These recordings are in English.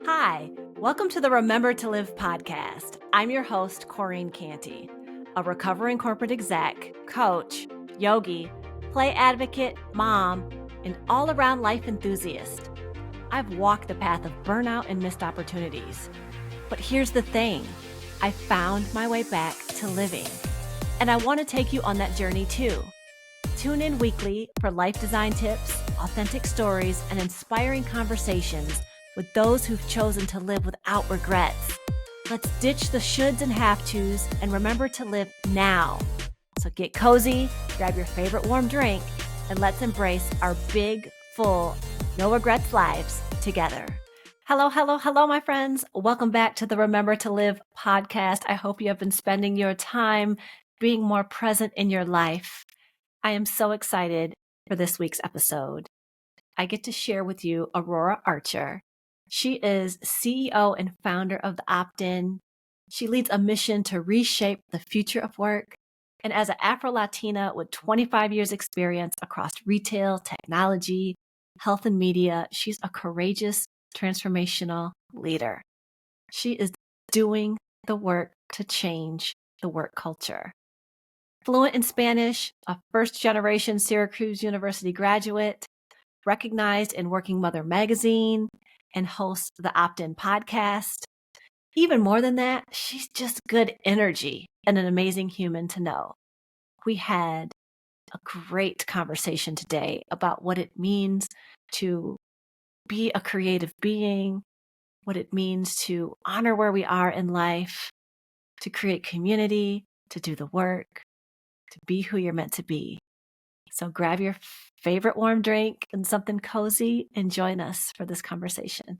Hi, welcome to the Remember to Live podcast. I'm your host, Corinne Canty, a recovering corporate exec, coach, yogi, play advocate, mom, and all-around life enthusiast. I've walked the path of burnout and missed opportunities. But here's the thing, I found my way back to living. And I want to take you on that journey too. Tune in weekly for life design tips, authentic stories, and inspiring conversations with those who've chosen to live without regrets. Let's ditch the shoulds and have-tos and remember to live now. So get cozy, grab your favorite warm drink, and let's embrace our big, full, no regrets lives together. Hello, hello, hello, my friends. Welcome back to the Remember to Live podcast. I hope you have been spending your time being more present in your life. I am so excited for this week's episode. I get to share with you Aurora Archer. She is CEO and founder of the Opt-in. She leads a mission to reshape the future of work. And as an Afro-Latina with 25 years experience across retail, technology, health, and media, she's a courageous, transformational leader. She is doing the work to change the work culture. Fluent in Spanish, a first-generation Syracuse University graduate, recognized in Working Mother magazine, and hosts the Opt-in podcast. Even more than that, she's just good energy and an amazing human to know. We had a great conversation today about what it means to be a creative being, what it means to honor where we are in life, to create community, to do the work, to be who you're meant to be. So grab your favorite warm drink and something cozy and join us for this conversation.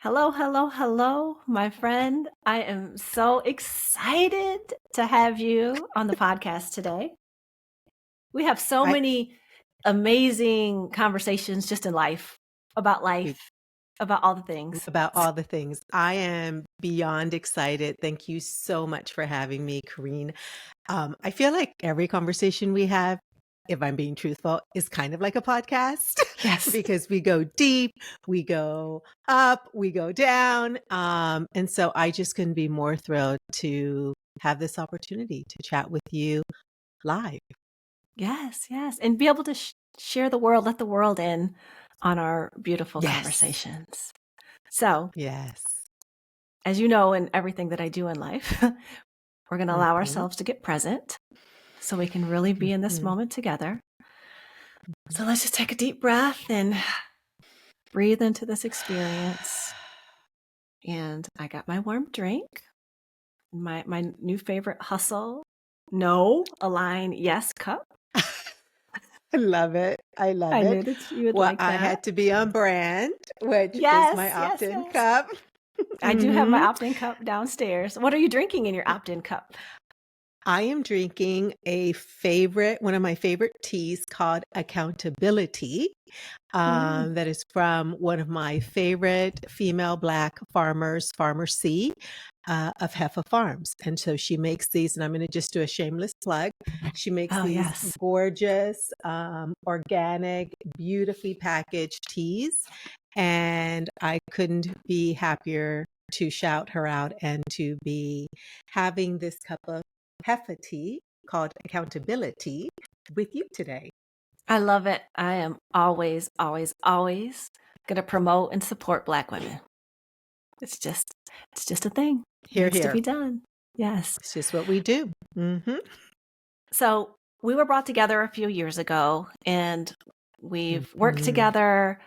Hello, hello, hello, my friend. I am so excited to have you on the podcast today. We have so many amazing conversations just in life, about all the things. About all the things. I am beyond excited. Thank you so much for having me, Corinne. I feel like every conversation we have, if I'm being truthful, is kind of like a podcast. Yes. Because we go deep, we go up, we go down. And so I just couldn't be more thrilled to have this opportunity to chat with you live. Yes, yes. And be able to share the world, let the world in on our beautiful conversations. So, yes, as you know, in everything that I do in life, we're going to allow ourselves to get present so we can really be in this moment together. So let's just take a deep breath and breathe into this experience. And I got my warm drink, my new favorite Hustle, No, Align, Yes cup. I love it. I love I it. knew that you would Well, like that. I had to be on brand, which is my opt-in cup. I do have my opt-in cup downstairs. What are you drinking in your opt-in cup? I am drinking one of my favorite teas called Accountability. That is from one of my favorite female Black farmers, Farmer C, of Heffa Farms. And so she makes these, and I'm going to just do a shameless plug. She makes these gorgeous, organic, beautifully packaged teas. And I couldn't be happier to shout her out and to be having this cup of Heffa tea called Accountability with you today. I love it. I am always, always, always going to promote and support Black women. It's just a thing. It needs to be done. Yes. It's just what we do. So we were brought together a few years ago, and we've worked together.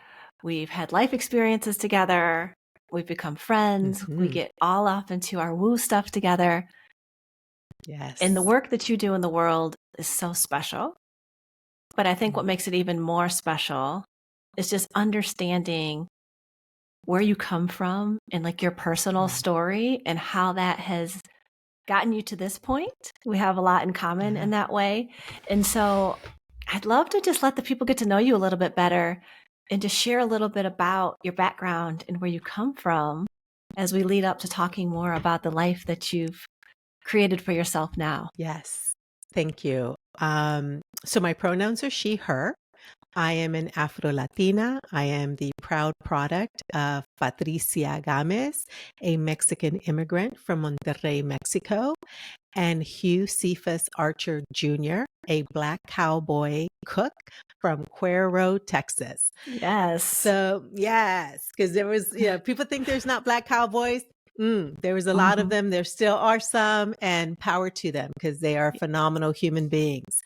We've had life experiences together. We've become friends. We get all off into our woo stuff together. Yes. And the work that you do in the world is so special. But I think what makes it even more special is just understanding where you come from and like your personal story and how that has gotten you to this point. We have a lot in common in that way. And so I'd love to just let the people get to know you a little bit better and to share a little bit about your background and where you come from as we lead up to talking more about the life that you've created for yourself now. Yes. Thank you. So my pronouns are she, her. I am an Afro-Latina. I am the proud product of Patricia Gomez, a Mexican immigrant from Monterrey, Mexico, and Hugh Cephas Archer Jr., a Black cowboy cook from Cuero, Texas. Yes. So, yes, because there was, people think there's not Black cowboys. There was a lot of them. There still are some, and power to them because they are phenomenal human beings.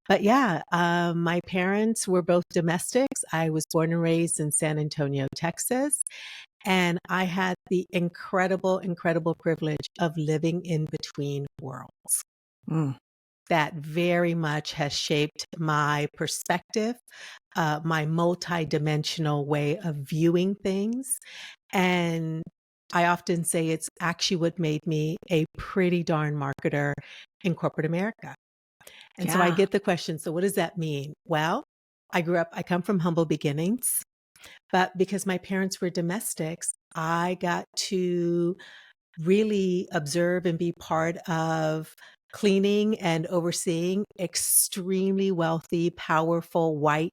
But yeah, my parents were both domestics. I was born and raised in San Antonio, Texas. And I had the incredible, incredible privilege of living in between worlds. That very much has shaped my perspective, my multidimensional way of viewing things. And I often say it's actually what made me a pretty darn marketer in corporate America. And so I get the question, so what does that mean? Well, I come from humble beginnings, but because my parents were domestics, I got to really observe and be part of cleaning and overseeing extremely wealthy, powerful, white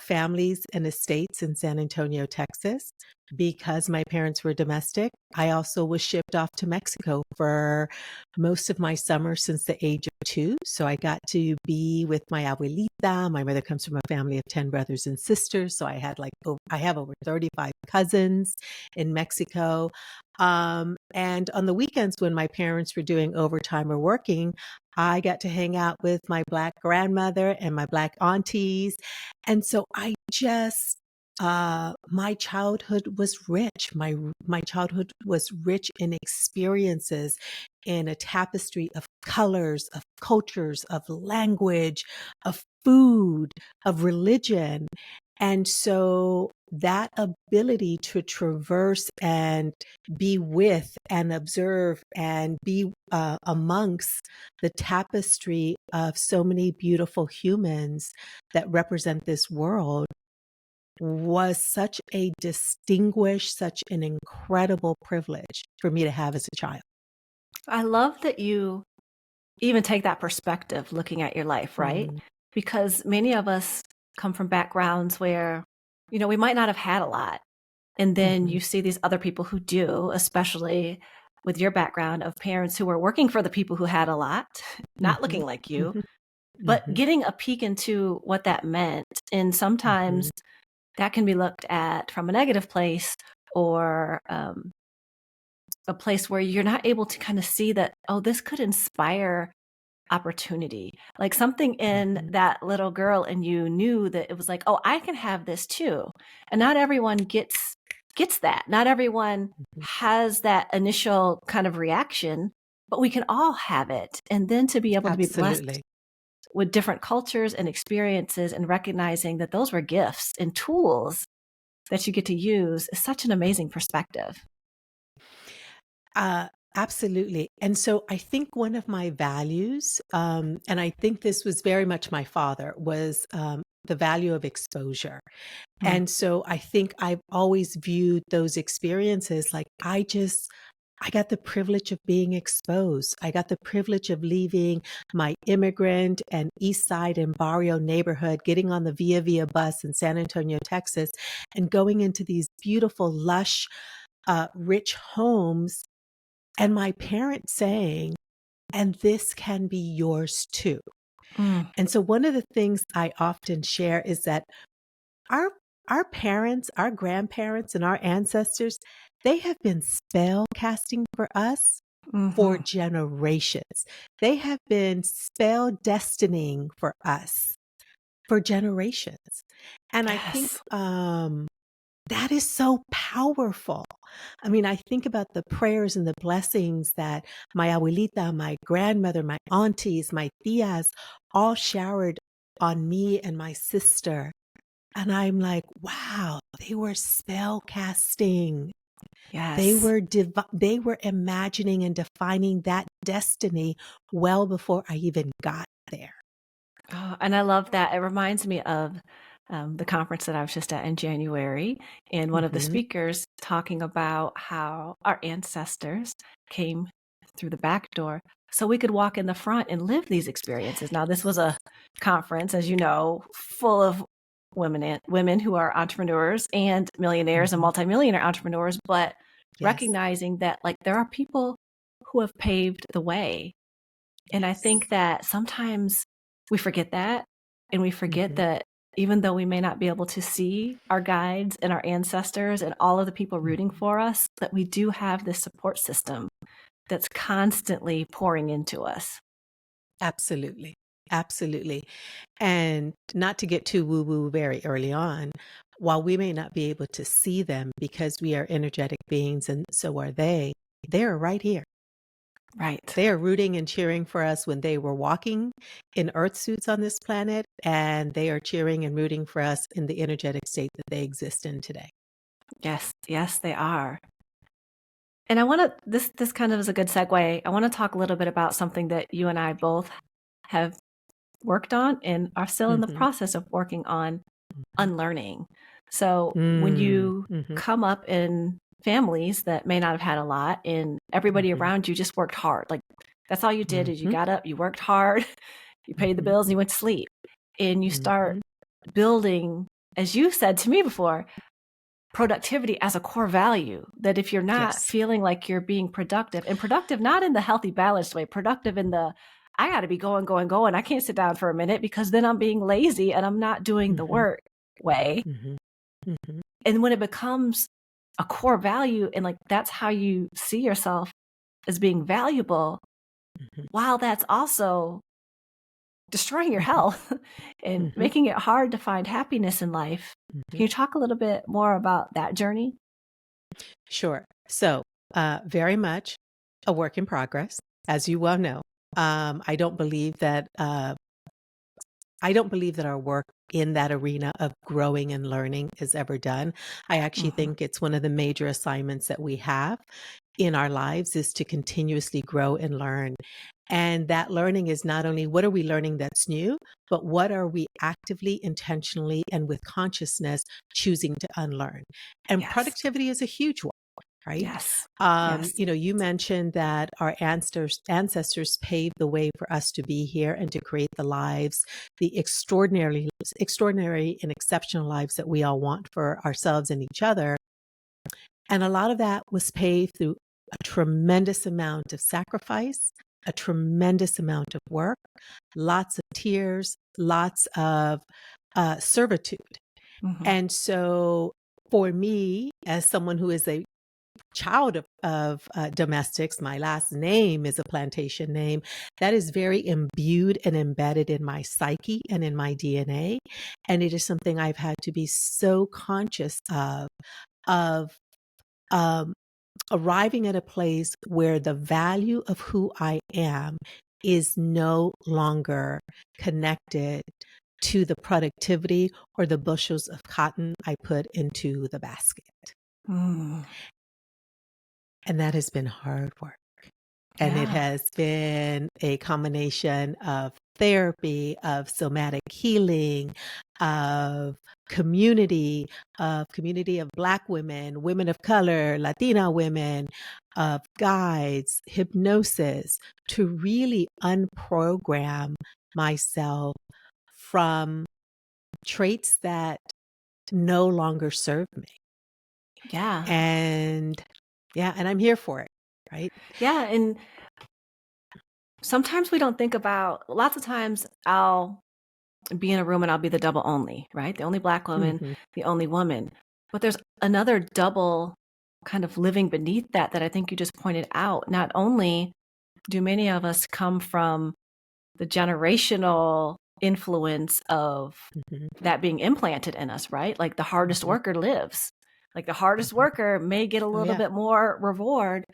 families and estates in San Antonio, Texas. Because my parents were domestic, I also was shipped off to Mexico for most of my summer since the age of 2. So I got to be with my abuelita. My mother comes from a family of 10 brothers and sisters. So I have over 35 cousins in Mexico. And on the weekends when my parents were doing overtime or working, I got to hang out with my Black grandmother and my Black aunties. And so I just, my childhood was rich. My childhood was rich in experiences, in a tapestry of colors, of cultures, of language, of food, of religion. And so that ability to traverse and be with and observe and be amongst the tapestry of so many beautiful humans that represent this world was such a distinguished, such an incredible privilege for me to have as a child. I love that you even take that perspective looking at your life, right? Because many of us come from backgrounds where, we might not have had a lot. And then you see these other people who do, especially with your background of parents who were working for the people who had a lot, not looking like you, but getting a peek into what that meant. And sometimes that can be looked at from a negative place, or a place where you're not able to kind of see that, oh, this could inspire opportunity. Like something in that little girl and you knew that it was like, oh, I can have this too. And not everyone gets that. Not everyone has that initial kind of reaction, but we can all have it. And then to be able to be blessed with different cultures and experiences, and recognizing that those were gifts and tools that you get to use, is such an amazing perspective. Absolutely. And so I think one of my values, and I think this was very much my father, was the value of exposure. And so I think I've always viewed those experiences like I got the privilege of being exposed. I got the privilege of leaving my immigrant and East Side and Barrio neighborhood, getting on the Via Via bus in San Antonio, Texas, and going into these beautiful, lush, rich homes. And my parents saying, and this can be yours too. And so one of the things I often share is that our parents, our grandparents, and our ancestors, they have been spell casting for us for generations. They have been spell destining for us for generations. And I think that is so powerful. I mean, I think about the prayers and the blessings that my abuelita, my grandmother, my aunties, my tias all showered on me and my sister. And I'm like, wow, they were spell casting. Yes. They were imagining and defining that destiny well before I even got there. Oh, and I love that. It reminds me of the conference that I was just at in January, and one of the speakers talking about how our ancestors came through the back door so we could walk in the front and live these experiences. Now, this was a conference, as you know, full of women who are entrepreneurs and millionaires and multimillionaire entrepreneurs, but recognizing that like there are people who have paved the way. And I think that sometimes we forget that, and we forget that even though we may not be able to see our guides and our ancestors and all of the people rooting for us, that we do have this support system that's constantly pouring into us. Absolutely. Absolutely. And not to get too woo-woo very early on, while we may not be able to see them because we are energetic beings and so are they're right here. Right. They are rooting and cheering for us when they were walking in earth suits on this planet, and they are cheering and rooting for us in the energetic state that they exist in today. Yes. Yes, they are. And I want to, this kind of is a good segue. I want to talk a little bit about something that you and I both have worked on and are still in the process of working on, unlearning. So when you come up in families that may not have had a lot and everybody around you just worked hard, like that's all you did is you got up, you worked hard, you paid the bills, and you went to sleep, and you start building, as you said to me before, productivity as a core value, that if you're not feeling like you're being productive, and productive not in the healthy, balanced way, productive in the I got to be going, going, going. I can't sit down for a minute because then I'm being lazy and I'm not doing the work way. And when it becomes a core value and like that's how you see yourself as being valuable, while that's also destroying your health and making it hard to find happiness in life. Can you talk a little bit more about that journey? Sure. So, very much a work in progress, as you well know. I don't believe that our work in that arena of growing and learning is ever done. I actually think it's one of the major assignments that we have in our lives is to continuously grow and learn. And that learning is not only what are we learning that's new, but what are we actively, intentionally, and with consciousness choosing to unlearn. And productivity is a huge one. Right? Yes. You mentioned that our ancestors paved the way for us to be here and to create the lives, the extraordinary and exceptional lives that we all want for ourselves and each other. And a lot of that was paved through a tremendous amount of sacrifice, a tremendous amount of work, lots of tears, lots of servitude. And so for me, as someone who is a child of domestics, my last name is a plantation name, that is very imbued and embedded in my psyche and in my DNA. And it is something I've had to be so conscious of arriving at a place where the value of who I am is no longer connected to the productivity or the bushels of cotton I put into the basket. And that has been hard work. And it has been a combination of therapy, of somatic healing, of community of Black women, women of color, Latina women, of guides, hypnosis, to really unprogram myself from traits that no longer serve me. And I'm here for it, right? And sometimes we don't think about, lots of times I'll be in a room and I'll be the double only, right? The only Black woman, the only woman. But there's another double kind of living beneath that I think you just pointed out. Not only do many of us come from the generational influence of that being implanted in us, right? Like the hardest worker lives. Like the hardest worker may get a little bit more reward.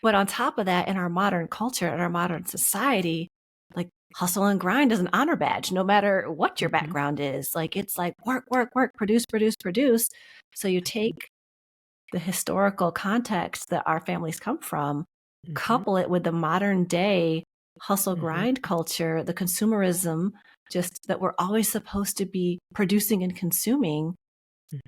But on top of that, in our modern culture, in our modern society, like hustle and grind is an honor badge, no matter what your background is. Like it's like work, work, work, produce, produce, produce. So you take the historical context that our families come from, couple it with the modern day hustle grind culture, the consumerism, just that we're always supposed to be producing and consuming.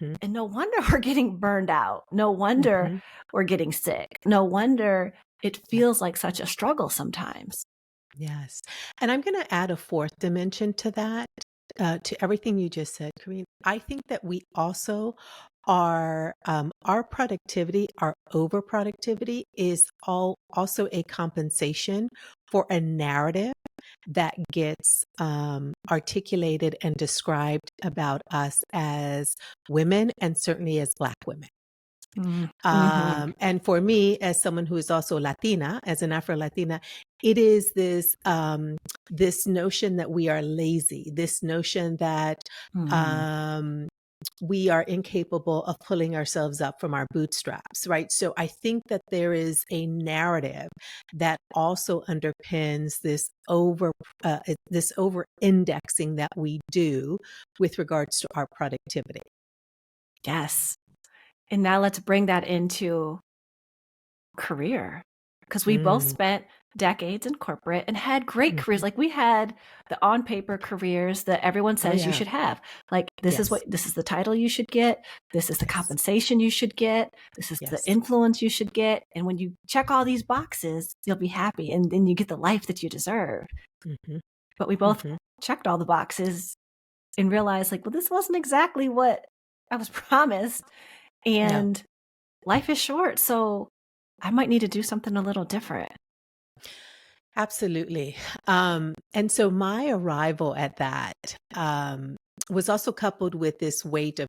And no wonder we're getting burned out. No wonder we're getting sick. No wonder it feels like such a struggle sometimes. Yes. And I'm going to add a fourth dimension to that. to everything you just said, Karine, I think that we also are, our productivity, our overproductivity is also a compensation for a narrative that gets articulated and described about us as women and certainly as Black women. Mm-hmm. And for me, as someone who is also Latina, as an Afro-Latina, it is this notion that we are lazy, this notion that Mm-hmm. um, we are incapable of pulling ourselves up from our bootstraps, right? So I think that there is a narrative that also underpins this over indexing that we do with regards to our productivity. Yes. And now let's bring that into career, because we both Mm. spent decades in corporate and had great careers. Mhm. Like we had the on paper careers that everyone Oh says you yeah. should have. Like this Yes. is the title you should get. This is the Yes. compensation you should get. This is the Yes. influence you should get. And when you check all these boxes, you'll be happy and then you get the life that you deserve. Mhm. But we both Mhm. checked all the boxes and realized like, well, this wasn't exactly what I was promised. No. And life is short. So I might need to do something a little different. Absolutely. And so my arrival at that was also coupled with this weight of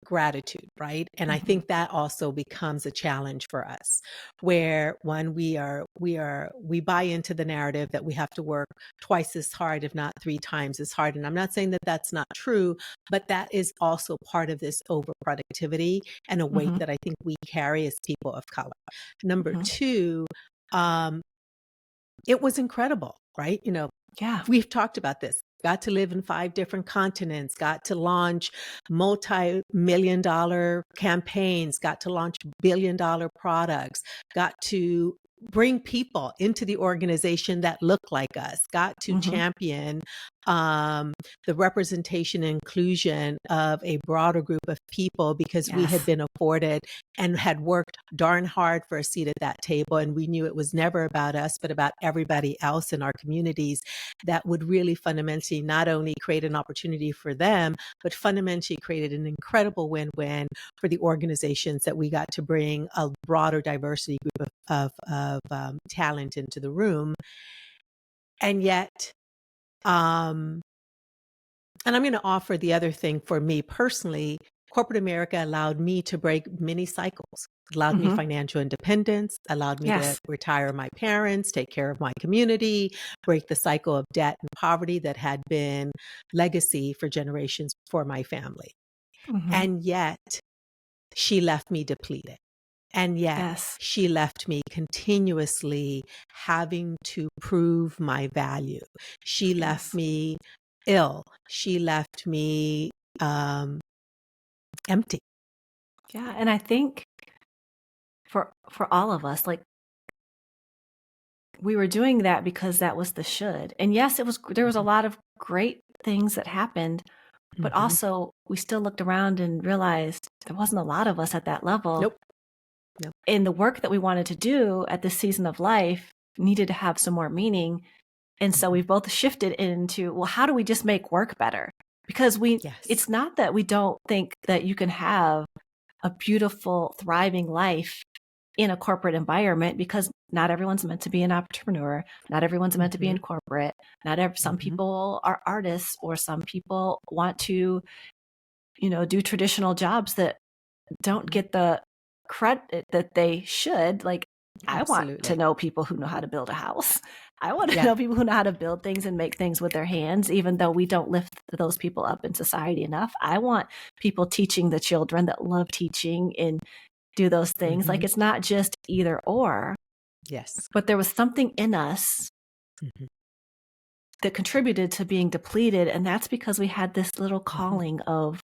gratitude, right? And I Mhm. think that also becomes a challenge for us, where one, we buy into the narrative that we have to work twice as hard, if not three times as hard. And I'm not saying that that's not true, but that is also part of this overproductivity and a weight Mhm. that I think we carry as people of color. Number Mhm. two, um, it was incredible, right? Yeah. We've talked about this. Got to live in 5 different continents, got to launch multi-million dollar campaigns, got to launch billion-dollar products, got to bring people into the organization that look like us, got to Mhm. champion um, the representation and inclusion of a broader group of people because we had Yes. been afforded and had worked darn hard for a seat at that table. And we knew it was never about us, but about everybody else in our communities that would really fundamentally not only create an opportunity for them, but fundamentally created an incredible win-win for the organizations that we got to bring a broader diversity group of talent into the room. And yet, um, and I'm going to offer the other thing for me personally. Corporate America allowed me to break many cycles, allowed me Mhm. financial independence, allowed me to Yes. retire my parents, take care of my community, break the cycle of debt and poverty that had been legacy for generations for my family. Mhm. And yet she left me depleted. And yet Yes. she left me continuously having to prove my value. She left Yes. me ill. She left me empty. Yeah, and I think for all of us, like we were doing that because that was the should. And yes, there was a Mhm. lot of great things that happened, but Mhm. also we still looked around and realized there wasn't a lot of us at that level. Nope. Nope. And the work that we wanted to do at this season of life needed to have some more meaning. And so Mhm. we've both shifted into, well, how do we just make work better? Because Yes. it's not that we don't think that you can have a beautiful, thriving life in a corporate environment, because not everyone's meant to be an entrepreneur. Not everyone's meant to be in Mhm. corporate. Some Mhm. people are artists, or some people want to, do traditional jobs that don't Mhm. get the credit that they should. Like, I want to Absolutely. know people who know how to build a house. I want to Yeah. know people who know how to build things and make things with their hands, even though we don't lift those people up in society enough. I want people teaching the children that love teaching and do those things. Like, Mhm. it's not just either or, Yes. but there was something in us Mhm. that contributed to being depleted. And that's because we had this little Mhm. calling of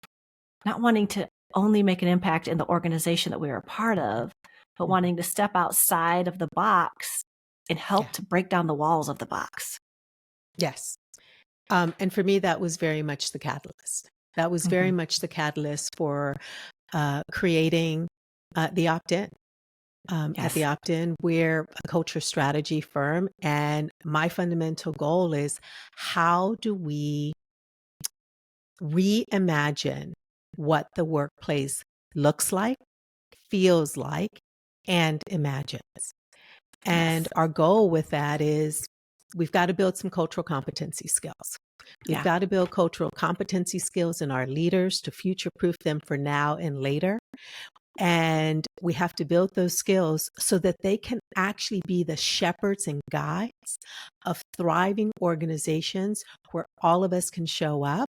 not wanting to only make an impact in the organization that we were a part of, but Mhm. wanting to step outside of the box and help Yeah. to break down the walls of the box. Yes. And for me, that was very much the catalyst. That was very Mhm. much the catalyst for creating the opt-in. At the Yes. opt-in, we're a culture strategy firm, and my fundamental goal is how do we reimagine what the workplace looks like, feels like, and imagines. And Yes. our goal with that is we've got to build some cultural competency skills. We've Yeah. got to build cultural competency skills in our leaders to future-proof them for now and later. And we have to build those skills so that they can actually be the shepherds and guides of thriving organizations where all of us can show up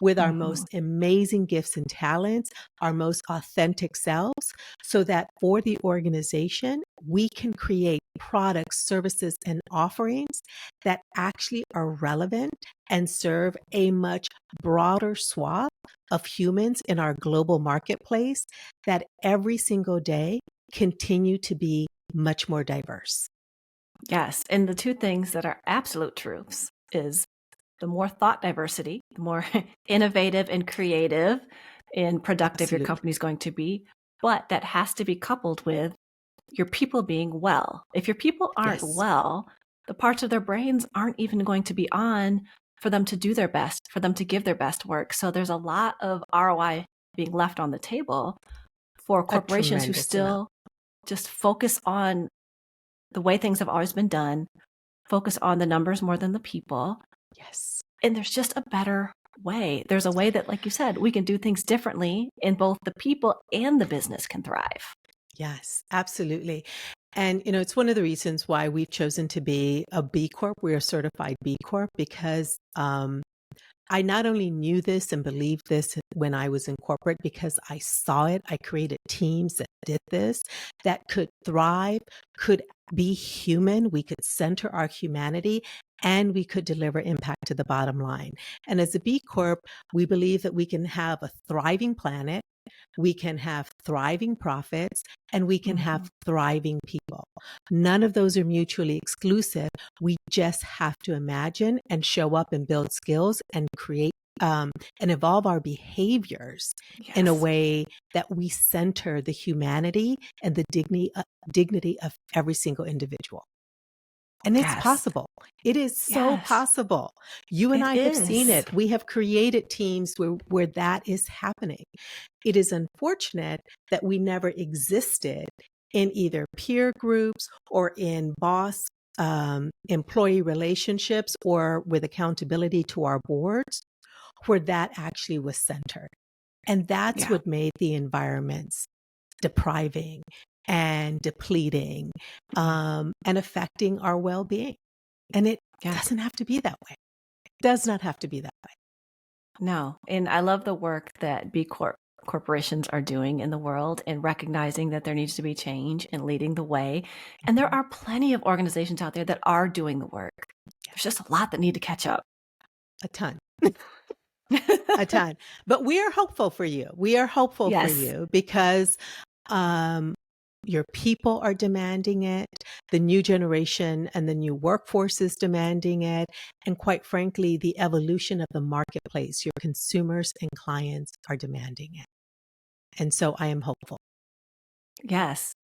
with our Mhm. most amazing gifts and talents, our most authentic selves, so that for the organization, we can create products, services, and offerings that actually are relevant and serve a much broader swath of humans in our global marketplace that every single day continue to be much more diverse. Yes. And the two things that are absolute truths is the more thought diversity, the more innovative and creative and productive your Absolutely. company is going to be. But that has to be coupled with your people being well. If your people aren't Yes. well, the parts of their brains aren't even going to be on for them to do their best, for them to give their best work. So there's a lot of ROI being left on the table for A corporations who tremendous amount. still just focus on the way things have always been done, focus on the numbers more than the people. Yes. And there's just a better way. There's a way that, like you said, we can do things differently and both the people and the business can thrive. Yes, absolutely. And, it's one of the reasons why we've chosen to be a B Corp. We're a certified B Corp because I not only knew this and believed this when I was in corporate because I saw it. I created teams that did this, that could thrive, could be human. We could center our humanity and we could deliver impact to the bottom line. And as a B Corp, we believe that we can have a thriving planet. We can have thriving profits and we can have thriving people. None of those are mutually exclusive. We just have to imagine and show up and build skills and create and evolve our behaviors in a Yes. way that we center the humanity and the dignity of every single individual. And it's Yes. possible. It is so Yes. possible. You and It I have seen is. it. We have created teams where that is happening. It is unfortunate that we never existed in either peer groups or in boss employee relationships or with accountability to our boards where that actually was centered. And that's Yeah. what made the environments depriving and depleting and affecting our well-being. And it Yeah. doesn't have to be that way. Does not have to be that way. No. And I love the work that corporations are doing in the world and recognizing that there needs to be change and leading the way. And there are plenty of organizations out there that are doing the work. There's just a lot that need to catch up. A ton. A ton. But we are hopeful for you. We are hopeful for Yes. you because your people are demanding it. The new generation and the new workforce is demanding it. And quite frankly, the evolution of the marketplace, your consumers and clients are demanding it. And so I am hopeful. Yes.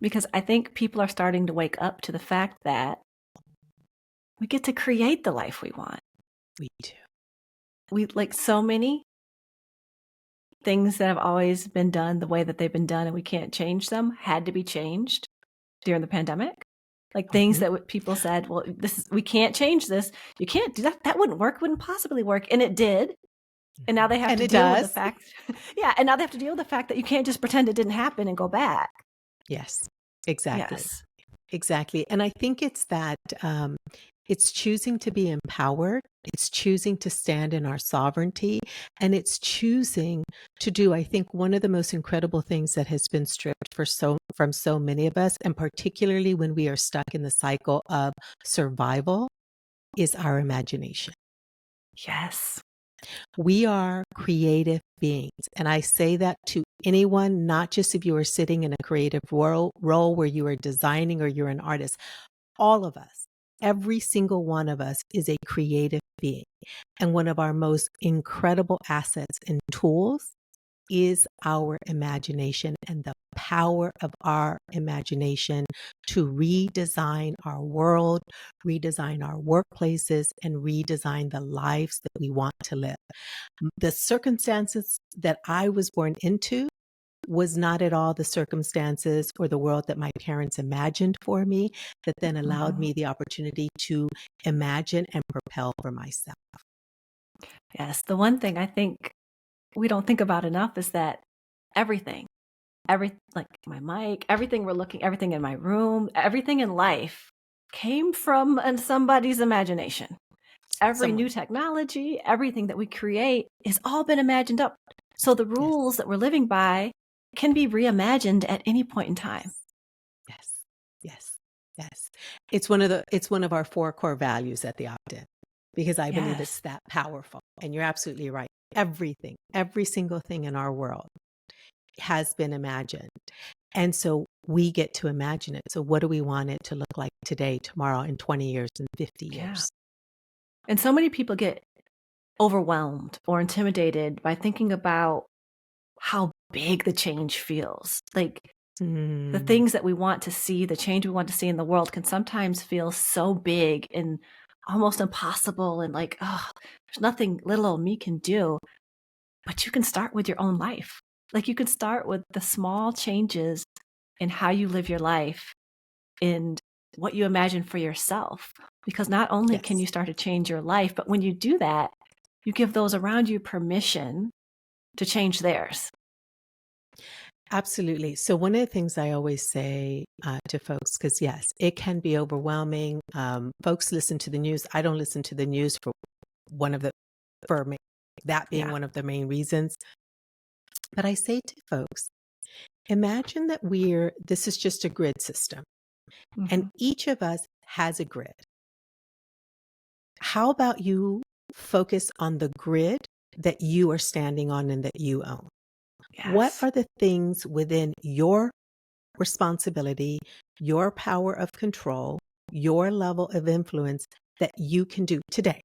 Because I think people are starting to wake up to the fact that we get to create the life we want. We do. We like so many things that have always been done the way that they've been done and we can't change them had to be changed during the pandemic. Like things that people said, well, we can't change this. You can't do that. That wouldn't work, wouldn't possibly work. And it did. And now they have And to it deal with the does. fact. Yeah. And now they have to deal with the fact that you can't just pretend it didn't happen and go back. Yes, exactly. Yes. Exactly. And I think it's that it's choosing to be empowered. It's choosing to stand in our sovereignty. And it's choosing to do, I think, one of the most incredible things that has been stripped from so many of us, and particularly when we are stuck in the cycle of survival, is our imagination. Yes. We are creative beings. And I say that to anyone, not just if you are sitting in a creative role where you are designing or you're an artist. All of us, every single one of us is a creative being. And one of our most incredible assets and tools is our imagination and the power of our imagination to redesign our world, redesign our workplaces, and redesign the lives that we want to live. The circumstances that I was born into was not at all the circumstances or the world that my parents imagined for me, that then allowed me the opportunity to imagine and propel for myself. Yes. The one thing I think we don't think about enough is that everything, like my mic, everything we're looking, everything in my room, everything in life came from somebody's imagination. Every new technology, everything that we create is all been imagined up. So the rules that we're living by can be reimagined at any point in time. Yes. It's one of our 4 core values at the Opt-in, because I believe it's that powerful. And you're absolutely right. Everything, every single thing in our world has been imagined. And so we get to imagine it. So what do we want it to look like today, tomorrow, in 20 years, and 50 years? And so many people get overwhelmed or intimidated by thinking about how big the change feels. Like the things that we want to see, the change we want to see in the world can sometimes feel so big and almost impossible, and like, oh, there's nothing little old me can do. But you can start with your own life. Like you can start with the small changes in how you live your life and what you imagine for yourself. Because not only can you start to change your life, but when you do that, you give those around you permission to change theirs. Absolutely. So one of the things I always say to folks, because yes, it can be overwhelming. Folks listen to the news. I don't listen to the news for that being one of the main reasons. But I say to folks, imagine that this is just a grid system, and each of us has a grid. How about you focus on the grid that you are standing on and that you own? What are the things within your responsibility, your power of control, your level of influence that you can do today?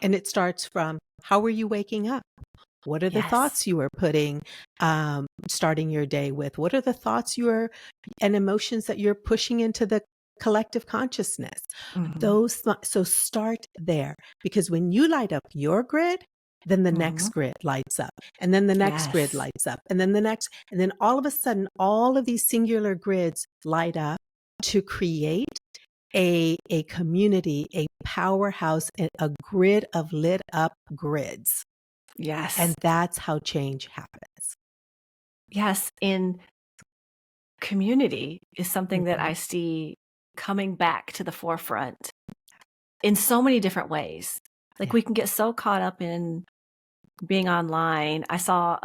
And it starts from, how are you waking up? What are the thoughts you are putting, starting your day with? What are the thoughts and emotions that you're pushing into the collective consciousness? So start there, because when you light up your grid, then the next grid lights up, and then the next grid lights up, and then the next, and then all of a sudden, all of these singular grids light up to create a community, a powerhouse, a grid of lit up grids. Yes. And that's how change happens. Yes. In community is something that I see coming back to the forefront in so many different ways. Like we can get so caught up in being online. I saw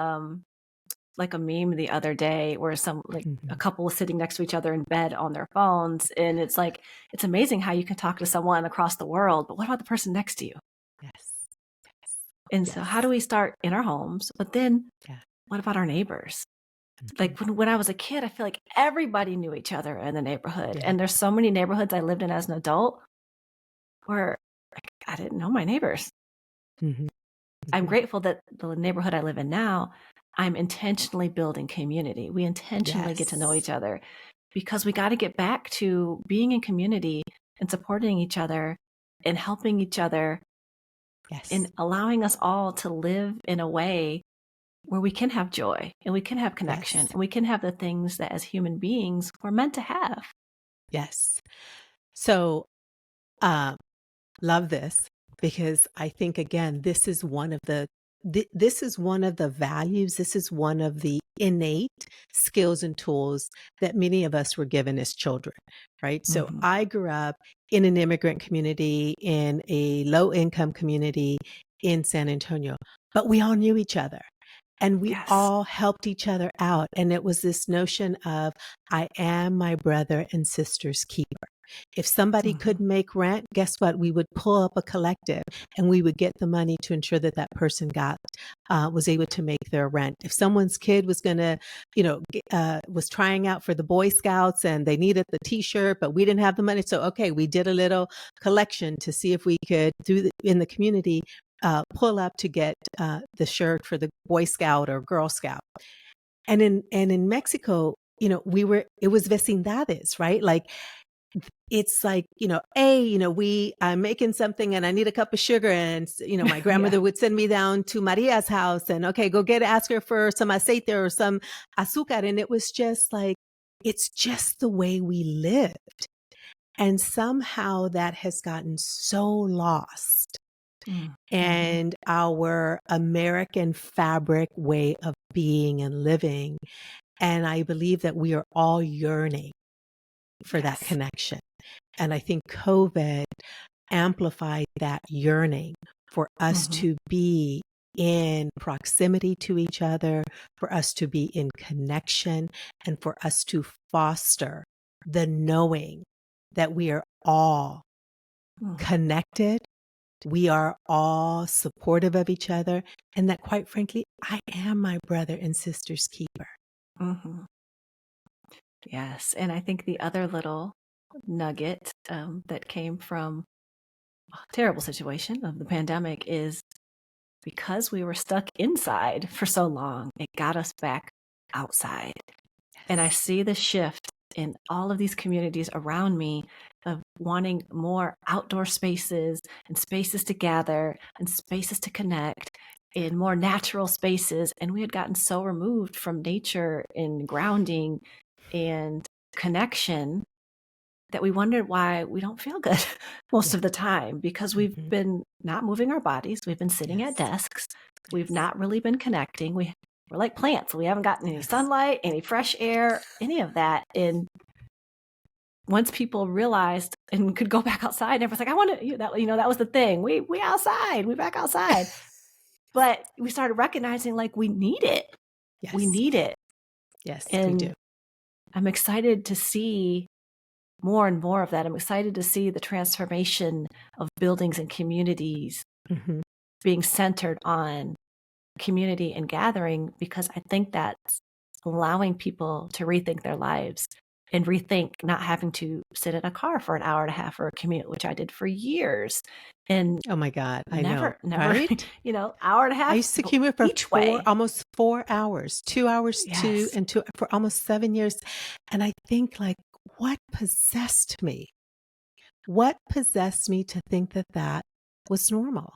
like a meme the other day where a couple was sitting next to each other in bed on their phones. And it's like, it's amazing how you can talk to someone across the world, but what about the person next to you? And so how do we start in our homes? But then what about our neighbors? Like when I was a kid, I feel like everybody knew each other in the neighborhood. And there's so many neighborhoods I lived in as an adult where I didn't know my neighbors. I'm grateful that the neighborhood I live in now, I'm intentionally building community. We intentionally get to know each other, because we got to get back to being in community and supporting each other and helping each other and allowing us all to live in a way where we can have joy and we can have connection and we can have the things that as human beings we're meant to have. Yes. So, love this, because I think, again, this is one of the values. This is one of the innate skills and tools that many of us were given as children, right? So I grew up in an immigrant community, in a low income community in San Antonio, but we all knew each other. And we all helped each other out. And it was this notion of, I am my brother and sister's keeper. If somebody couldn't make rent, guess what? We would pull up a collective and we would get the money to ensure that that person was able to make their rent. If someone's kid was going to, was trying out for the Boy Scouts and they needed the t-shirt, but we didn't have the money. So, okay, we did a little collection to see if we could in the community, pull up to get the shirt for the Boy Scout or Girl Scout. And in Mexico, it was vecindades, right? Like, it's like, I'm making something and I need a cup of sugar. And, my grandmother Yeah. would send me down to Maria's house and, okay, go ask her for some aceite or some azúcar. And it was just like, it's just the way we lived. And somehow that has gotten so lost. Mm-hmm. And our American fabric way of being and living. And I believe that we are all yearning for that Yes. connection. And I think COVID amplified that yearning for us to be in proximity to each other, for us to be in connection, and for us to foster the knowing that we are all connected. We are all supportive of each other, and that, quite frankly, I am my brother and sister's keeper. Mm-hmm. Yes. And I think the other little nugget that came from a terrible situation of the pandemic is because we were stuck inside for so long, it got us back outside. And I see the shift in all of these communities around me of wanting more outdoor spaces and spaces to gather and spaces to connect in more natural spaces. And we had gotten so removed from nature and grounding and connection that we wondered why we don't feel good most of the time, because we've been not moving our bodies. We've been sitting at desks. We've not really been connecting. We're like plants. We haven't gotten any sunlight, any fresh air, any of that. And once people realized and could go back outside, everyone's like, I want to, that was the thing. We outside, we back outside. But we started recognizing like we need it. Yes. We need it. Yes, and we do. I'm excited to see more and more of that. I'm excited to see the transformation of buildings and communities being centered on community and gathering, because I think that's allowing people to rethink their lives and rethink not having to sit in a car for an hour and a half for a commute, which I did for years. And oh my God, I never, right? Hour and a half I used to commute for each way. almost 4 hours, 2 hours Yes. for almost 7 years. And I think, like, what possessed me? What possessed me to think that that was normal?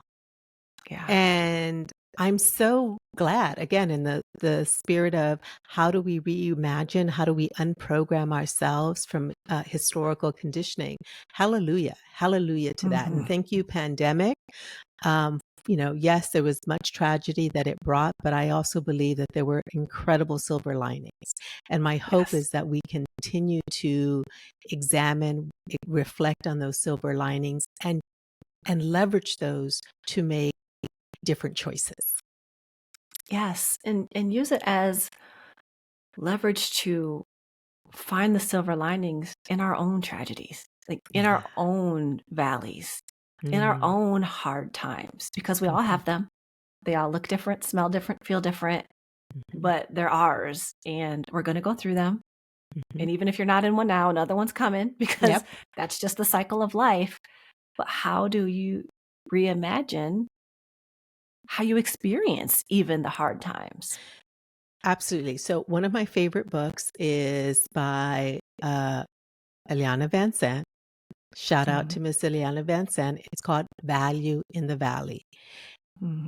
Yeah. And I'm so glad, again, in the spirit of how do we reimagine, how do we unprogram ourselves from historical conditioning? Hallelujah. Hallelujah to that. And thank you, pandemic. Yes, there was much tragedy that it brought, but I also believe that there were incredible silver linings. And my hope is that we continue to examine, reflect on those silver linings and leverage those to make different choices. Yes. And use it as leverage to find the silver linings in our own tragedies, like in our own valleys, in our own hard times, because we all have them. They all look different, smell different, feel different, but they're ours, and we're going to go through them. And even if you're not in one now, another one's coming, because that's just the cycle of life. But how do you reimagine how you experience even the hard times? Absolutely. So one of my favorite books is by Eliana Van Sant. Shout out to Miss Eliana Van Sant. It's called Value in the Valley.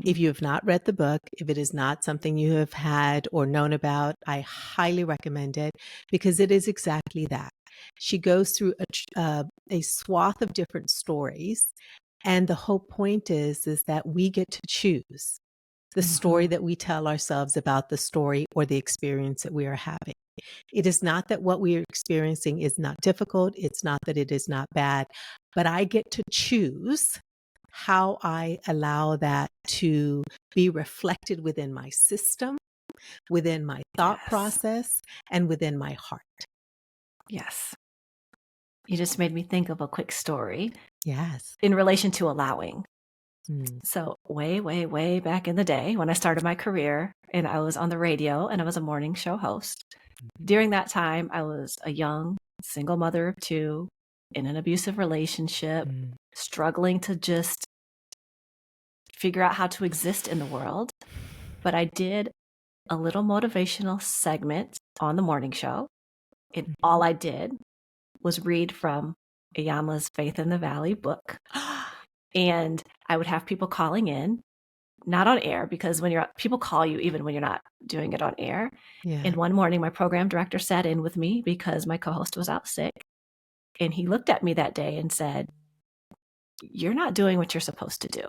If you have not read the book, if it is not something you have had or known about, I highly recommend it, because it is exactly that. She goes through a swath of different stories. And the whole point is that we get to choose the story that we tell ourselves about the story or the experience that we are having. It is not that what we are experiencing is not difficult. It's not that it is not bad, but I get to choose how I allow that to be reflected within my system, within my thought process, and within my heart. Yes. You just made me think of a quick story. Yes. In relation to allowing. So way, way, way back in the day when I started my career and I was on the radio and I was a morning show host. During that time, I was a young single mother of 2 in an abusive relationship, struggling to just figure out how to exist in the world. But I did a little motivational segment on the morning show. And all I did was read from Iyanla's Faith in the Valley book. And I would have people calling in, not on air, because people call you even when you're not doing it on air. Yeah. And one morning, my program director sat in with me because my co-host was out sick. And he looked at me that day and said, "You're not doing what you're supposed to do.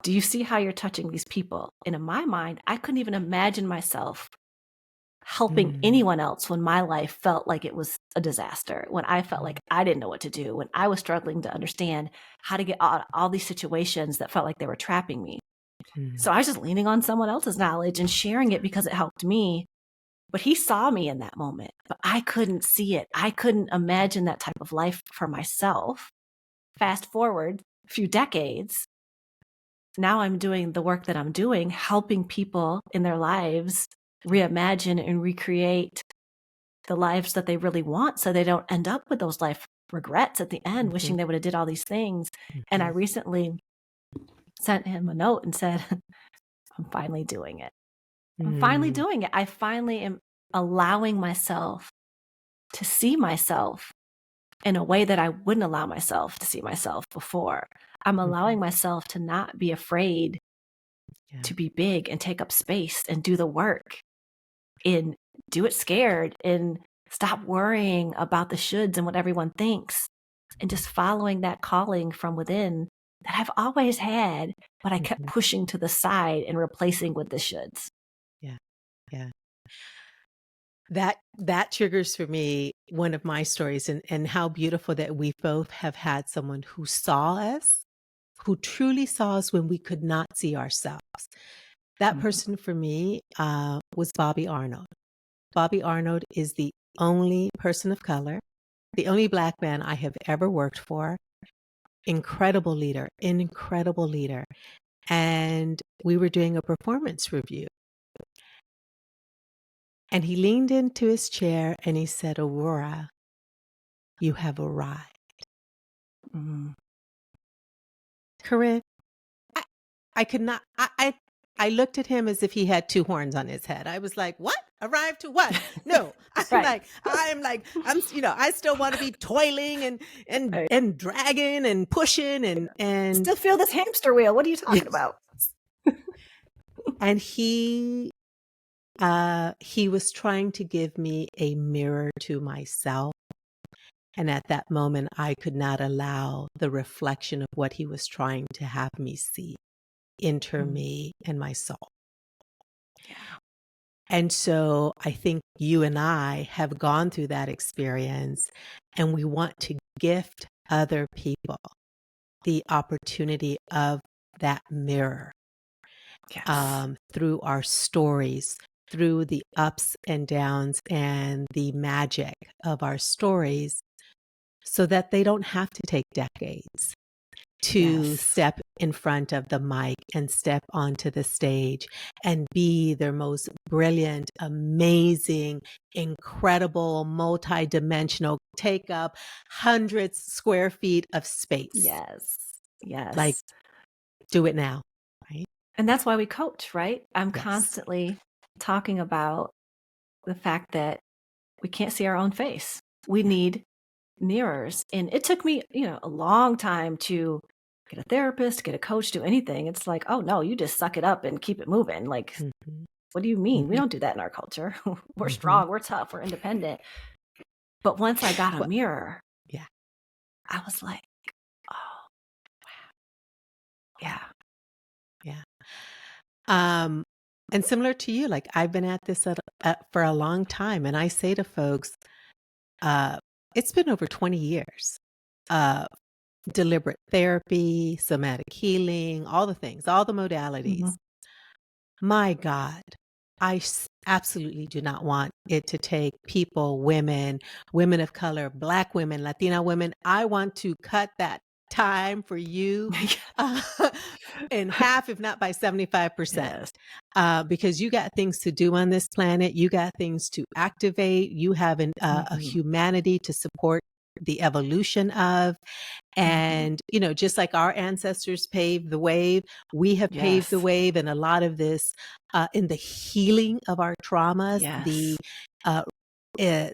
Do you see how you're touching these people?" And in my mind, I couldn't even imagine myself helping anyone else when my life felt like it was a disaster, when I felt like I didn't know what to do, when I was struggling to understand how to get out of all these situations that felt like they were trapping me. So I was just leaning on someone else's knowledge and sharing it because it helped me. But he saw me in that moment, but I couldn't see it. I couldn't imagine that type of life for myself. Fast forward a few decades, now I'm doing the work that I'm doing, helping people in their lives reimagine and recreate the lives that they really want, so they don't end up with those life regrets at the end, wishing they would have did all these things. And I recently sent him a note and said, I'm finally doing it. I'm finally doing it. I finally am allowing myself to see myself in a way that I wouldn't allow myself to see myself before. I'm allowing myself to not be afraid to be big and take up space and do the work and do it scared and stop worrying about the shoulds and what everyone thinks and just following that calling from within that I've always had, but I kept pushing to the side and replacing with the shoulds. Yeah. Yeah. That triggers for me one of my stories, and how beautiful that we both have had someone who saw us, who truly saw us when we could not see ourselves. That person for me was Bobby Arnold. Bobby Arnold is the only person of color, the only Black man I have ever worked for. Incredible leader. And we were doing a performance review. And he leaned into his chair and he said, "Aurora, you have arrived." Corinne, I could not, I looked at him as if he had two horns on his head. I was like, "What? Arrived to what?" No, I still want to be toiling and dragging and pushing and still feel this hamster wheel. What are you talking about? And he was trying to give me a mirror to myself. And at that moment, I could not allow the reflection of what he was trying to have me see enter me and my soul. Yeah. And so I think you and I have gone through that experience, and we want to gift other people the opportunity of that mirror. Yes. Through our stories, through the ups and downs and the magic of our stories, so that they don't have to take decades to step in front of the mic and step onto the stage and be their most brilliant, amazing, incredible, multidimensional, take up hundreds square feet of space. Yes. Like, do it now, right? And that's why we coach, right? I'm constantly talking about the fact that we can't see our own face. We need mirrors. And it took me, a long time to get a therapist, get a coach, do anything. It's like, oh no, you just suck it up and keep it moving. Like, what do you mean? We don't do that in our culture. We're strong, we're tough, we're independent. But once I got a mirror, I was like, oh, wow. Yeah. And similar to you, like, I've been at this for a long time. And I say to folks, it's been over 20 years. Deliberate therapy, somatic healing, all the things, all the modalities. My God, I absolutely do not want it to take people, women of color, Black women, Latina women. I want to cut that time for you in half, if not by 75%, because you got things to do on this planet. You got things to activate. You have a humanity to support the evolution of. And, just like our ancestors paved the way, we have paved the Yes. way. And a lot of this in the healing of our traumas, Yes.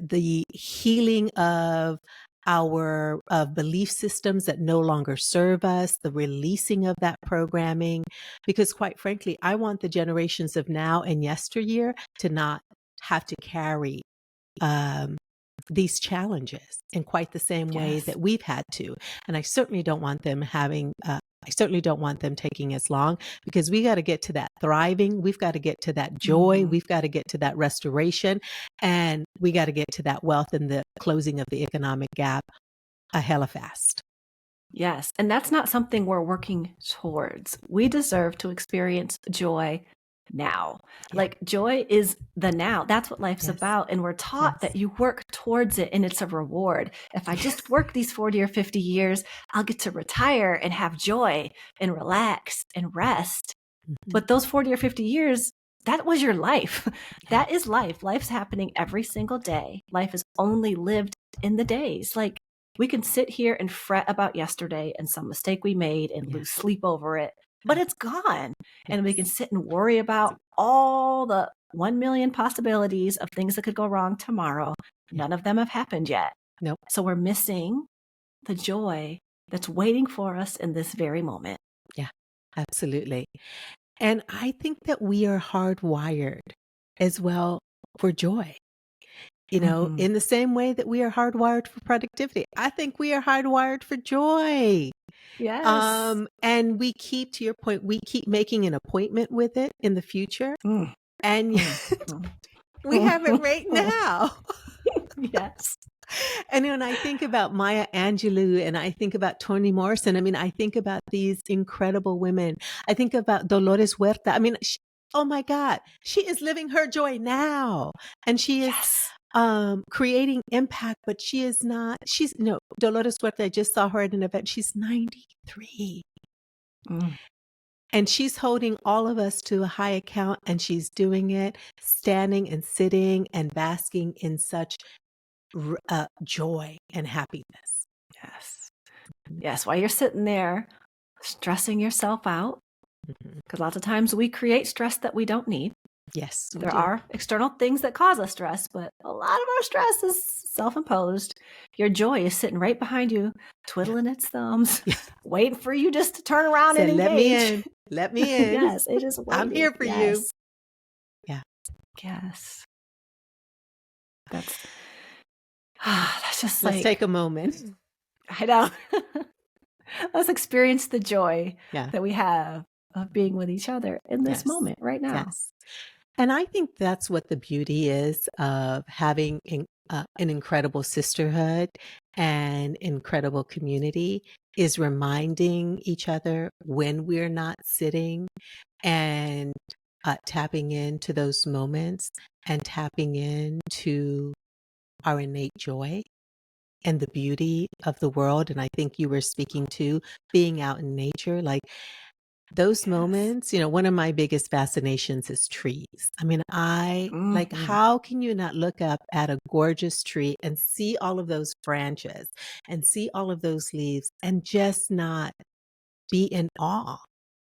the healing of our belief systems that no longer serve us, the releasing of that programming. Because quite frankly, I want the generations of now and yesteryear to not have to carry these challenges in quite the same way Yes. that we've had to. And I certainly don't want them taking as long, because we got to get to that thriving. We've got to get to that joy. Mhm. We've got to get to that restoration, and we got to get to that wealth and the closing of the economic gap a hella fast. Yes. And that's not something we're working towards. We deserve to experience joy now. Yeah. Like joy is the now. That's what life's Yes. about. And we're taught Yes. that you work towards it and it's a reward. If I just work these 40 or 50 years, I'll get to retire and have joy and relax and rest. Mhm. But those 40 or 50 years, that was your life. Yeah. That is life. Life's happening every single day. Life is only lived in the days. Like we can sit here and fret about yesterday and some mistake we made and lose sleep over it, but it's gone. And we can sit and worry about all the 1 million possibilities of things that could go wrong tomorrow. None of them have happened yet. Nope. So we're missing the joy that's waiting for us in this very moment. Yeah, absolutely. And I think that we are hardwired as well for joy. In the same way that we are hardwired for productivity, I think we are hardwired for joy. Yes. And we keep, to your point, we keep making an appointment with it in the future. And we have it right now. Yes. And when I think about Maya Angelou and I think about Toni Morrison, I think about these incredible women. I think about Dolores Huerta. Oh my God, she is living her joy now. And she is creating impact, but Dolores Huerta, I just saw her at an event. She's 93. And she's holding all of us to a high account, and she's doing it standing and sitting and basking in such joy and happiness. Yes. Yes. While you're sitting there stressing yourself out, because lots of times we create stress that we don't need. Yes. There are external things that cause us stress, but a lot of our stress is self-imposed. Your joy is sitting right behind you, twiddling its thumbs, waiting for you just to turn around and engage. Let me in. Let me in. Yes, it is waiting. I'm here for you. Yeah. Yes. That's just Let's take a moment. I know. Let's experience the joy that we have of being with each other in this moment right now. Yes. And I think that's what the beauty is of having an incredible sisterhood and incredible community, is reminding each other when we're not sitting and tapping into those moments and tapping into our innate joy and the beauty of the world. And I think you were speaking to being out in nature, like those moments. One of my biggest fascinations is trees. Like, how can you not look up at a gorgeous tree and see all of those branches and see all of those leaves and just not be in awe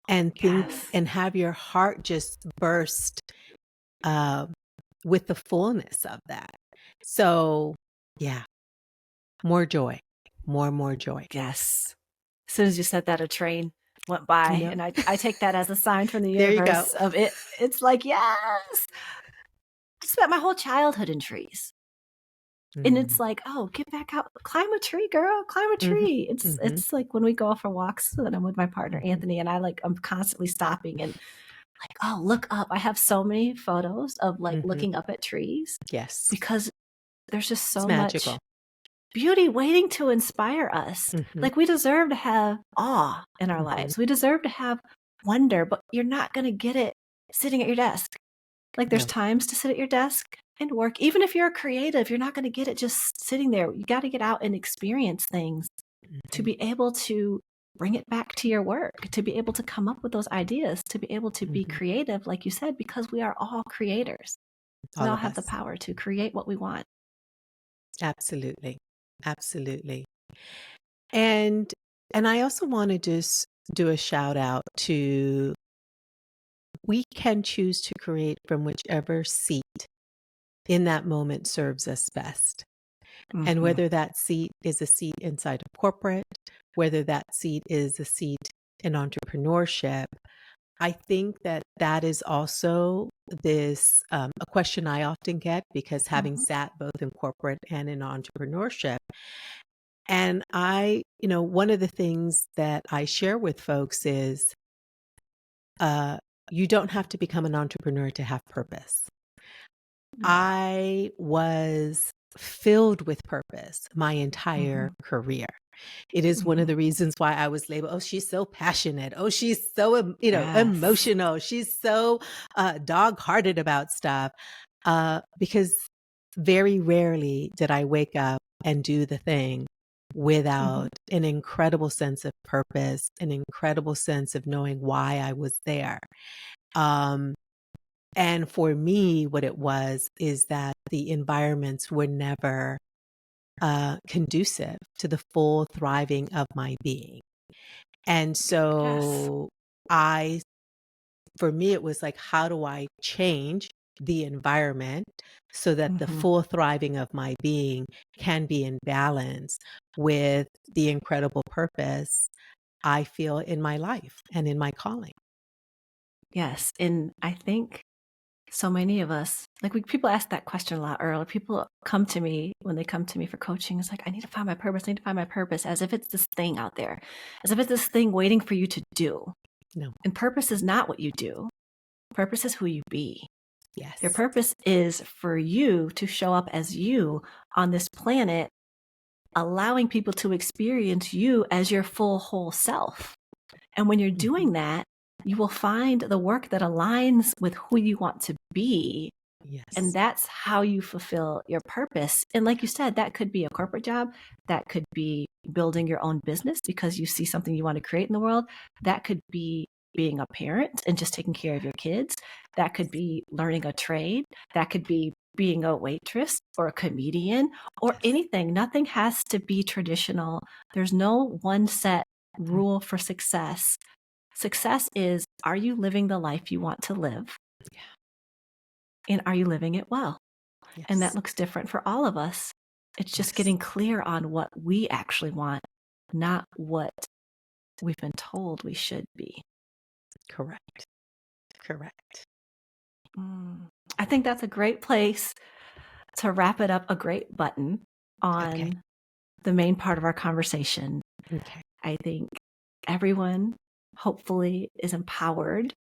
and think and have your heart just burst with the fullness of that? So, yeah. More joy, more joy. Yes. As soon as you said that, a train went by, and I take that as a sign from the universe of it. It's like, yes, I spent my whole childhood in trees. And it's like, oh, get back out, climb a tree, girl, climb a tree. It's like when we go for walks and I'm with my partner, Anthony, and I'm constantly stopping and like, oh, look up. I have so many photos of like looking up at trees. Yes. Because there's just so much beauty waiting to inspire us. Like we deserve to have awe in our lives. We deserve to have wonder, but you're not going to get it sitting at your desk. Like there's times to sit at your desk and work. Even if you're a creative, you're not going to get it just sitting there. You got to get out and experience things to be able to bring it back to your work, to be able to come up with those ideas, to be able to be creative, like you said, because we are all creators. We all have the power to create what we want. Absolutely. Absolutely. And and I also want to just do a shout out to we can choose to create from whichever seat in that moment serves us best. And Hmm. whether that seat is a seat inside of corporate, whether that seat is a seat in entrepreneurship, I think that that is also this a question I often get because having Hmm. sat both in corporate and in entrepreneurship, and one of the things that I share with folks is uh, you don't have to become an entrepreneur to have purpose. Yeah. I was filled with purpose my Hmm. entire career. It is one of Hmm. the reasons why I was labeled, oh, she's so passionate. Oh, she's so, Yes. emotional. She's so dog-hearted about stuff. Because very rarely did I wake up and do the thing Hmm. without an incredible sense of purpose, an incredible sense of knowing why I was there. Um, and for me, what it was is that the environments were never conducive to the full thriving of my being. And Yes. so I, for me, it was like, how do I change the environment so that the Hmm. full thriving of my being can be in balance with the incredible purpose I feel in my life and in my calling? Yes. And I think so many of us, like people ask that question a lot earlier. People come to me when they come to me for coaching. It's like, I need to find my purpose. I need to find my purpose, as if it's this thing out there, as if it's this thing waiting for you to do. No. And purpose is not what you do. Purpose is who you be. Your Yes. purpose is for you to show up as you on this planet, allowing people to experience you as your full whole self. And when you're Mhm. doing that, you will find the work that aligns with who you want to be. And Yes. that's how you fulfill your purpose. And like you said, that could be a corporate job. That could be building your own business because you see something you want to create in the world. That could be being a parent and just taking care of your kids. That could be learning a trade. That could be being a waitress or a comedian or Yes. anything. Nothing has to be traditional. There's no one set Mm. rule for success. Success is, are you living the life you want to live? Yeah. And are you living it well? And that Yes. looks different for all of us. It's just Yes. getting clear on what we actually want, not what we've been told we should be. Correct. Correct. Mm. I think that's a great place to wrap it up, a great button Okay. on the main part of our conversation. Okay. I think everyone hopefully is empowered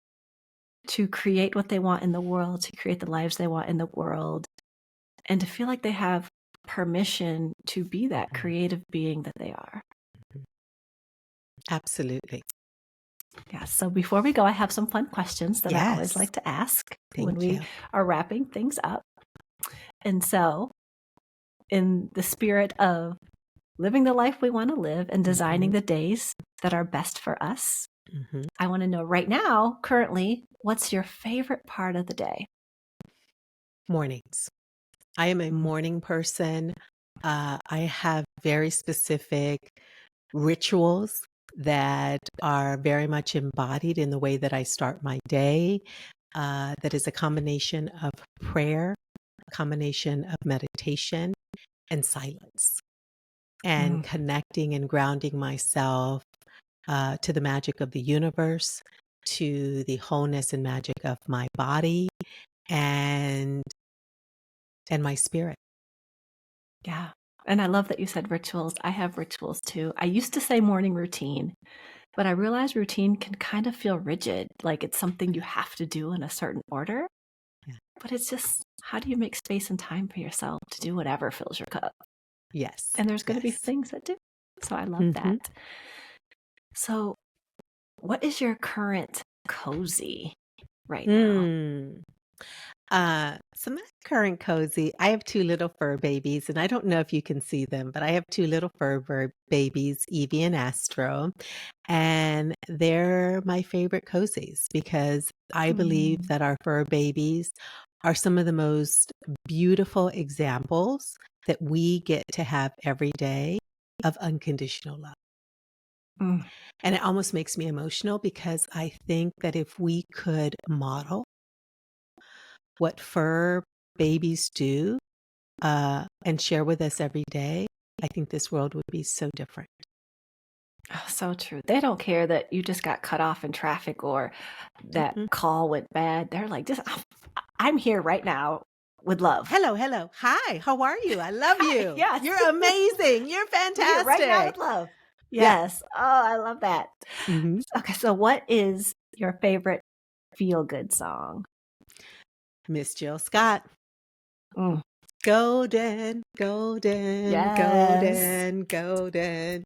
to create what they want in the world, to create the lives they want in the world, and to feel like they have permission to be that Mhm. creative being that they are. Mhm. Absolutely. Yeah. So before we go, I have some fun questions that I always Yes. like to ask when Thank we you. are wrapping things up. And so, in the spirit of living the life we want to live and designing Mhm. the days that are best for us, Mhm. I want to know right now, currently, what's your favorite part of the day? Mornings. I am a Mm. morning person. I have very specific rituals that are very much embodied in the way that I start my day. That is a combination of prayer, a combination of meditation, and silence, and Mm. connecting and grounding myself to the magic of the universe, to the wholeness and magic of my body, and my spirit. Yeah. And I love that you said rituals. I have rituals too. I used to say morning routine, but I realized routine can kind of feel rigid, like it's something you have to do in a certain order. Yeah. But it's just, how do you make space and time for yourself to do whatever fills your cup? Yes. And there's going to be Yes. things that do. So I love Hmm. that. So, what is your current cozy right now? Mm. So my current cozy, I have two little fur babies, and I don't know if you can see them, but I have two little babies, Evie and Astro, and they're my favorite cozies because I believe that our fur babies are some of the most beautiful examples that we get to have every day of unconditional love. Mm. And it almost makes me emotional because I think that if we could model what fur babies do and share with us every day, I think this world would be so different. Oh, so true. They don't care that you just got cut off in traffic or that Mhm. call went bad. They're like, just I'm here right now with love. Hello, hello. Hi, how are you? I love Hi, you. yes. You're amazing. You're I'm here right now fantastic. with love. Yeah. Yes. Oh, I love that. Mhm. Okay, so what is your favorite feel-good song? Miss Jill Scott. Mm. Golden, golden, Yes. golden, golden.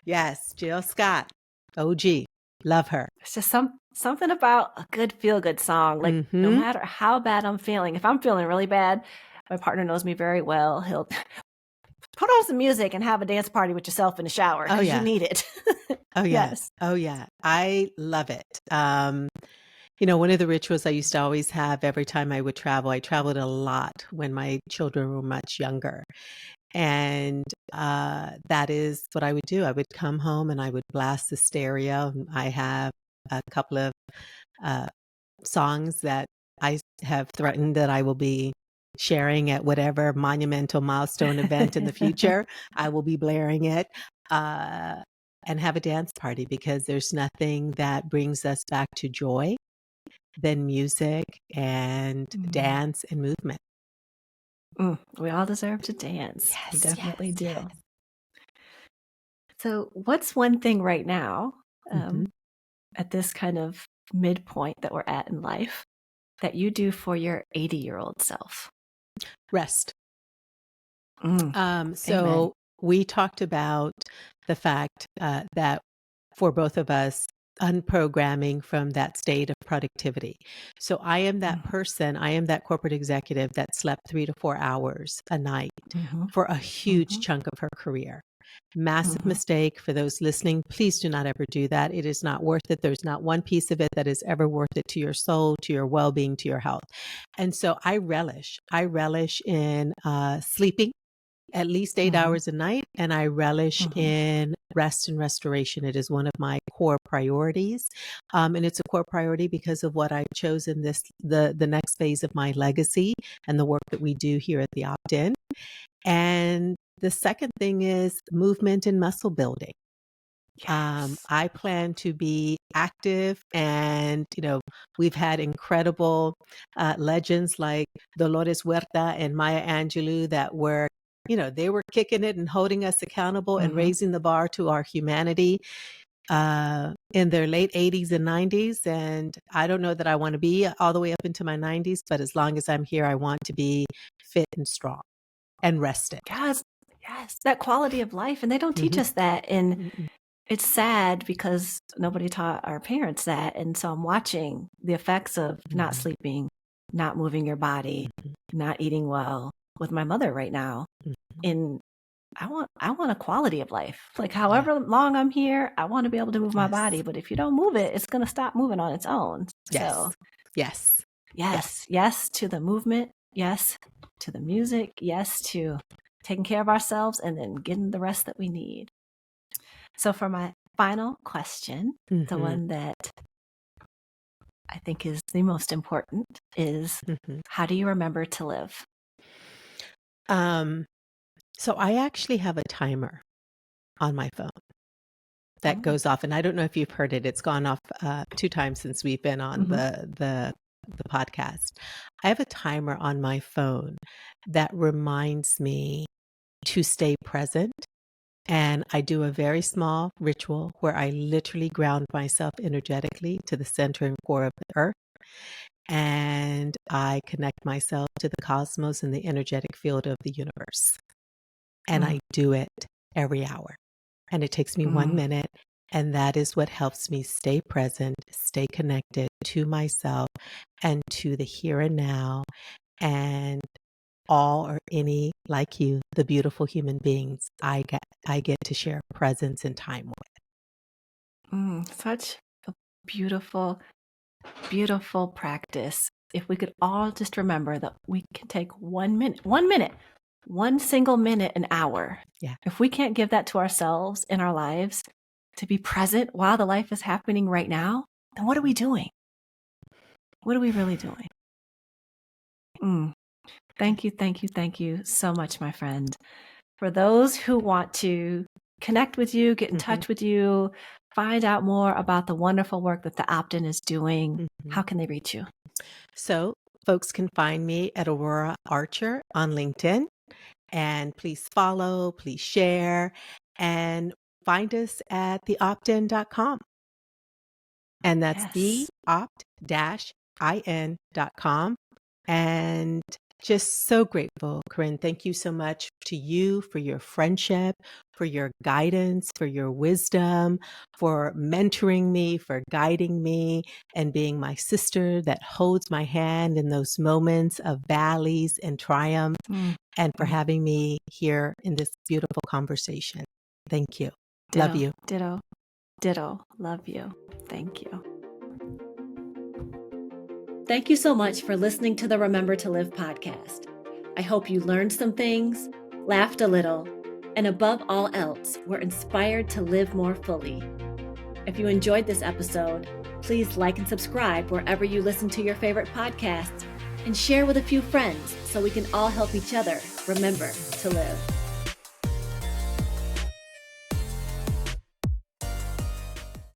Yes, Jill Scott. OG. Love her. It's just something about a good feel-good song. Like no Mhm. matter how bad I'm feeling, if I'm feeling really bad, my partner knows me very well. He'll put on some music and have a dance party with yourself in the shower Oh, because you yeah. need it. Oh, yeah. Yes. Oh, yeah. I love it. One of the rituals I used to always have every time I would travel, I traveled a lot when my children were much younger. And that is what I would do. I would come home and I would blast the stereo. And I have a couple of uh, songs that I have threatened that I will be sharing at whatever monumental milestone event in the future. I will be blaring it uh, and have a dance party because there's nothing that brings us back to joy than music and Mm. dance and movement. We all deserve to dance. We Yes, definitely yes, do. yes. So, what's one thing right now, Mhm. at this kind of midpoint that we're at in life, that you do for your 80-year-old self? Rest. Mm. Amen. So we talked about the fact that for both of us, unprogramming from that state of productivity. So I am that Mm. person, I am that corporate executive that slept 3 to 4 hours a night Mhm. for a huge Mhm. chunk of her career. Massive Mhm. mistake for those listening. Please do not ever do that. It is not worth it. There's not one piece of it that is ever worth it to your soul, to your well being, to your health. And so I relish in sleeping at least 8 Mhm. hours a night, and I relish Mhm. in rest and restoration. It is one of my core priorities, and it's a core priority because of what I've chosen the next phase of my legacy and the work that we do here at the Opt-in. And the second thing is movement and muscle building. Yes. I plan to be active, and we've had incredible legends like Dolores Huerta and Maya Angelou that were, they were kicking it and holding us accountable and Mhm. raising the bar to our humanity in their late 80s and 90s. And I don't know that I want to be all the way up into my 90s, but as long as I'm here, I want to be fit and strong and rested. Yes. Yes. That quality of life, and they don't teach Mhm. us that. And Mm-mm. it's sad because nobody taught our parents that. And so I'm watching the effects of not Mhm. sleeping, not moving your body, Mhm. not eating well with my mother right now. Mhm. And I want a quality of life. Like Yeah. however long I'm here, I want to be able to move my body. Yes. But if you don't move it, it's gonna stop moving on its own. So Yes. Yes. Yes. yes, yes to the movement, yes to the music, yes to taking care of ourselves and then getting the rest that we need. So for my final question, the Mhm. one that I think is the most important is Mhm. how do you remember to live? Um, so I actually have a timer on my phone that Mm. goes off, and I don't know if you've heard it. It's gone off 2 times since we've been on Mhm. the podcast. I have a timer on my phone that reminds me to stay present, and I do a very small ritual where I literally ground myself energetically to the center and core of the earth, and I connect myself to the cosmos and the energetic field of the universe. And Mm. I do it every hour. And it takes me 1 Mm. minute. And that is what helps me stay present, stay connected to myself and to the here and now and all or any like you, the beautiful human beings I get to share presence and time with. Such a beautiful, beautiful practice. If we could all just remember that we can take 1 minute, 1 single minute an hour. Yeah. If we can't give that to ourselves in our lives to be present while the life is happening right now, then what are we doing? What are we really doing? Thank you so much, my friend. For those who want to connect with you, get in touch with you, find out more about the wonderful work that the Opt-in is doing, how can they reach you? So folks can find me at Aurora Archer on LinkedIn. And please follow, please share, and find us at theoptin.com. And that's Yes. theopt-in.com. And just so grateful, Corinne. Thank you so much to you for your friendship, for your guidance, for your wisdom, for mentoring me, for guiding me, and being my sister that holds my hand in those moments of valleys and triumph, and for having me here in this beautiful conversation. Thank you. Ditto, Love you. Ditto. Love you. Thank you. Thank you so much for listening to the Remember to Live podcast. I hope you learned some things, laughed a little, and above all else, were inspired to live more fully. If you enjoyed this episode, please like and subscribe wherever you listen to your favorite podcasts, and share with a few friends so we can all help each other remember to live.